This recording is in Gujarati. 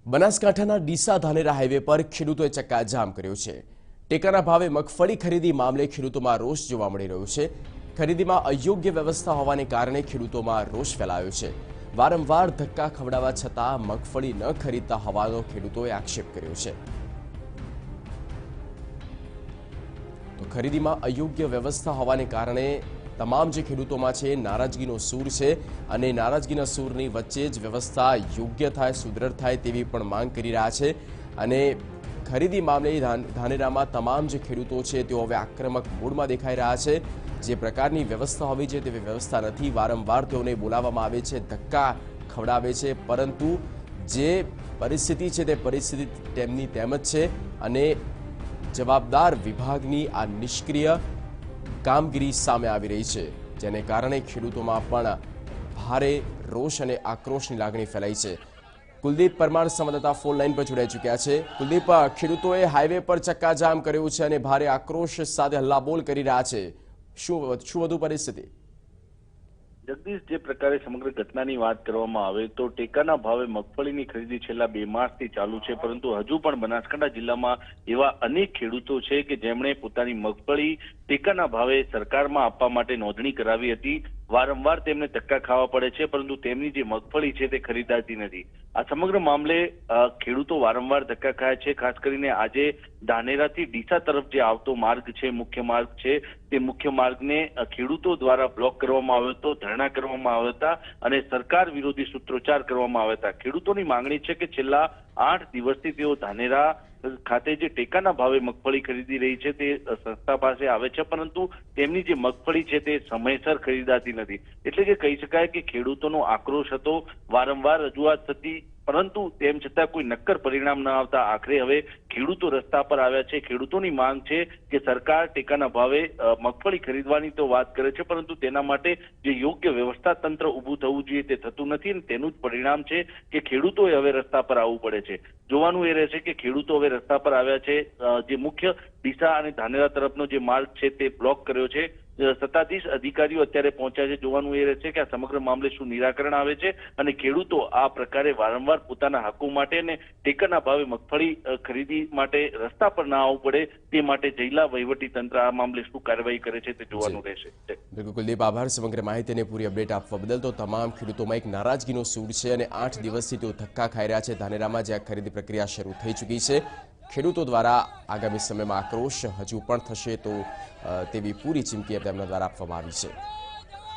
બનાસકાંઠાના ડીસા ધાનેરા હાઈવે પર ખેડૂતોએ ચક્કાજામ કર્યો છે। ટેકાના ભાવે મગફળી ખરીદી મામલે ખેડૂતોમાં રોષ જોવા મળી રહ્યો છે। ખરીદીમાં અયોગ્ય વ્યવસ્થા હોવાને કારણે ખેડૂતોમાં રોષ ફેલાયો છે। વારંવાર ધક્કા ખવડાવવા છતાં મગફળી ન ખરીદતા હોવાનો ખેડૂતોએ આક્ષેપ કર્યો છે। તો ખરીદીમાં અયોગ્ય વ્યવસ્થા હોવાને કારણે તમામ જે ખેડૂતોમાં છે નારાજગીનો સૂર છે અને નારાજગીના સૂરની વચ્ચે જ વ્યવસ્થા યોગ્ય થાય સુદૃઢ થાય તેવી પણ માંગ કરી રહ્યા છે। અને ખરીદી મામલે ધાનેરામાં તમામ જે ખેડૂતો છે તેઓ હવે આક્રમક મૂડમાં દેખાઈ રહ્યા છે। જે પ્રકારની વ્યવસ્થા હોવી જોઈએ તેવી વ્યવસ્થા નથી। વારંવાર તેઓને બોલાવવામાં આવે છે, ધક્કા ખવડાવે છે, પરંતુ જે પરિસ્થિતિ છે તે પરિસ્થિતિ તેમની તેમ જ છે અને જવાબદાર વિભાગની આ નિષ્ક્રિય કામગીરી સામે આવી રહી છે, જેને કારણે ખેડૂતોમાં પણ ભારે રોષ અને આક્રોશની લાગણી ફેલાઈ છે। કુલદીપ પરમાર સંવાદદાતા ફોન લાઈન પર જોડાઈ ચૂક્યા છે। કુલદીપ, ખેડૂતોએ હાઈવે પર ચક્કાજામ કર્યું છે અને ભારે આક્રોશ સાથે હલ્લાબોલ કરી રહ્યા છે, શું વધુ પરિસ્થિતિ? જગદીશ, જે પ્રકારે સમગ્ર ઘટનાની વાત કરવામાં આવે તો ટેકાના ભાવે મગફળીની ખરીદી છેલ્લા 2 માસથી ચાલુ છે, પરંતુ હજુ પણ બનાસકાંઠા જિલ્લામાં એવા અનેક ખેડૂતો છે કે જેમણે પોતાની મગફળી ટેકાના ભાવે સરકારમાં આપવા માટે નોંધણી કરાવી હતી। વારંવાર તેમને ધક્કા ખાવા પડે છે, પરંતુ તેમની જે મગફળી છે તે ખરીદાતી નથી। આ સમગ્ર મામલે ખેડૂતો વારંવાર ધક્કા ખાય છે। ખાસ કરીને આજે ધાનેરાથી ડીસા તરફ જે આવતો માર્ગ છે, મુખ્ય માર્ગ છે, તે મુખ્ય માર્ગને ખેડૂતો દ્વારા બ્લોક કરવામાં આવ્યો હતો, ધરણા કરવામાં આવ્યા હતા અને સરકાર વિરોધી સૂત્રોચ્ચાર કરવામાં આવ્યા હતા। ખેડૂતોની માંગણી છે કે છેલ્લા 8 દિવસથી તેઓ ધાનેરા ખાતે જે ટેકાના ભાવે મગફળી ખરીદી રહી છે તે સંસ્થા પાસે આવે છે, પરંતુ તેમની જે મગફળી છે તે સમયસર ખરીદાતી નથી। એટલે કે કહી શકાય કે ખેડૂતોનો આક્રોશ હતો, વારંવાર રજૂઆત થતી, પરંતુ તેમ છતાં કોઈ નક્કર પરિણામ ન આવતા આખરે હવે ખેડૂતો રસ્તા પર આવ્યા છે। ખેડૂતોની માંગ છે કે સરકાર ટેકાના ભાવે મગફળી ખરીદવાની તો વાત કરે છે, પરંતુ તેના માટે જે યોગ્ય વ્યવસ્થા તંત્ર ઊભું થવું જોઈએ તે થતું નથી અને તેનું જ પરિણામ છે કે ખેડૂતોએ હવે રસ્તા પર આવવું પડે છે। જોવાનું એ રહેશે કે ખેડૂતો હવે રસ્તા પર આવ્યા છે, જે મુખ્ય ડીસા અને ધાનેરા તરફનો જે માર્ગ છે તે બ્લોક કર્યો છે। સત્તાધીશ અધિકારીઓ અત્યારે પહોંચ્યા છે। જોવાનું એ રહેશે કે આ સમગ્ર મામલે શું નિરાકરણ આવે છે અને ખેડૂતો આ પ્રકારે વારંવાર પોતાના હકો માટે અને ટેકાના ભાવે મગફળી ખરીદી માટે રસ્તા પર ના આવવું પડે તે માટે જિલ્લા વહીવટી તંત્ર આ મામલે શું કાર્યવાહી કરે છે તે જોવાનું રહેશે। બિલકુલ કુલદીપ, આભાર સમગ્ર માહિતી અને પૂરી અપડેટ આપવા બદલ। તો તમામ ખેડૂતોમાં એક નારાજગીનો સૂર છે અને 8 દિવસથી તેઓ ધક્કા ખાઈ રહ્યા છે। ધાનેરામાં જે ખરીદી પ્રક્રિયા શરૂ થઈ ચૂકી છે, ખેડૂતો દ્વારા આગામી સમયમાં આક્રોશ હજુ પણ થશે તો તેવી પૂરી ચીમકી તેમના દ્વારા આપવામાં આવી છે।